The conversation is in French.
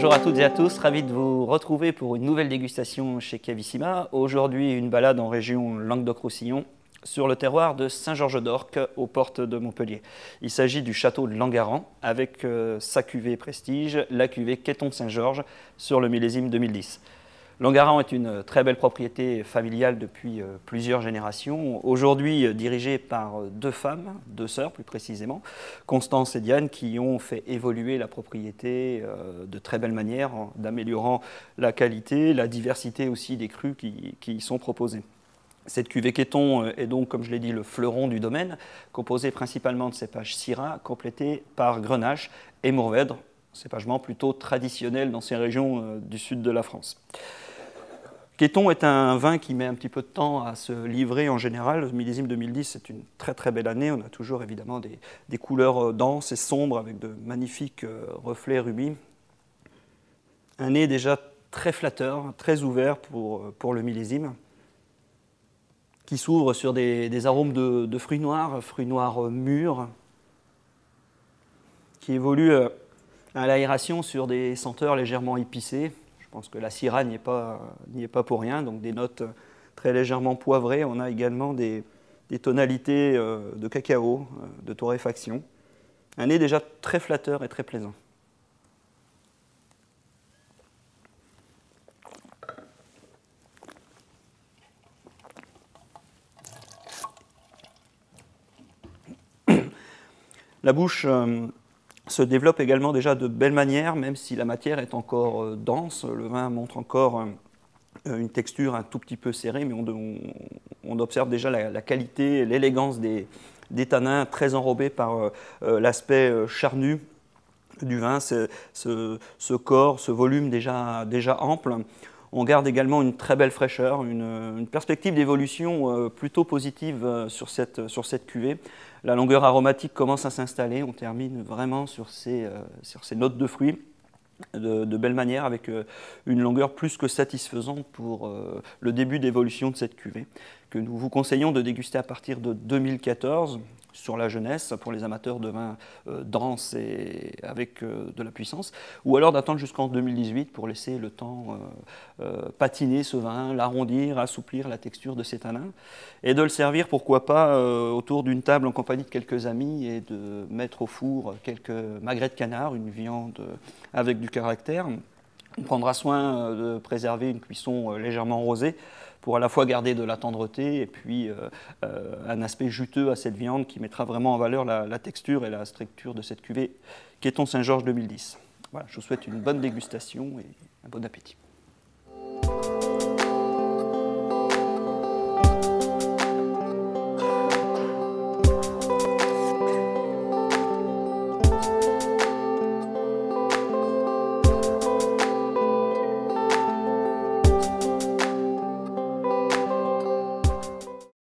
Bonjour à toutes et à tous, ravi de vous retrouver pour une nouvelle dégustation chez Cavissima. Aujourd'hui, une balade en région Languedoc-Roussillon sur le terroir de Saint-Georges-d'Orques, aux portes de Montpellier. Il s'agit du château de Langaran avec sa cuvée prestige, la cuvée Quéton Saint-Georges sur le millésime 2010. Langaran est une très belle propriété familiale depuis plusieurs générations, aujourd'hui dirigée par deux femmes, deux sœurs plus précisément, Constance et Diane, qui ont fait évoluer la propriété de très belle manière, en améliorant la qualité, la diversité aussi des crus qui y sont proposés. Cette cuvée Quéton est donc, comme je l'ai dit, le fleuron du domaine, composé principalement de cépages Syrah, complété par Grenache et Mourvèdre, cépagement plutôt traditionnel dans ces régions du sud de la France. Quéton est un vin qui met un petit peu de temps à se livrer en général. Le millésime 2010, c'est une très très belle année. On a toujours évidemment des couleurs denses et sombres avec de magnifiques reflets rubis. Un nez déjà très flatteur, très ouvert pour le millésime, qui s'ouvre sur des arômes de fruits noirs mûrs, qui évoluent à l'aération sur des senteurs légèrement épicées. Je pense que la Syrah n'y est pas pour rien, donc des notes très légèrement poivrées. On a également des tonalités de cacao, de torréfaction. Un nez déjà très flatteur et très plaisant. La bouche se développe également déjà de belle manière, même si la matière est encore dense. Le vin montre encore une texture un tout petit peu serrée, mais on observe déjà la qualité, l'élégance des tanins très enrobés par l'aspect charnu du vin, ce corps, ce volume déjà ample. On garde également une très belle fraîcheur, une perspective d'évolution plutôt positive sur cette cuvée. La longueur aromatique commence à s'installer, on termine vraiment sur ces notes de fruits de belle manière avec une longueur plus que satisfaisante pour le début d'évolution de cette cuvée que nous vous conseillons de déguster à partir de 2014 sur la jeunesse pour les amateurs de vins denses et avec de la puissance, ou alors d'attendre jusqu'en 2018 pour laisser le temps patiner ce vin, l'arrondir, assouplir la texture de ses tanins et de le servir pourquoi pas autour d'une table en compagnie de quelques amis et de mettre au four quelques magrets de canard, une viande avec du caractère. On prendra soin de préserver une cuisson légèrement rosée pour à la fois garder de la tendreté et puis un aspect juteux à cette viande qui mettra vraiment en valeur la texture et la structure de cette cuvée Quéton Saint-Georges 2010. Voilà, je vous souhaite une bonne dégustation et un bon appétit.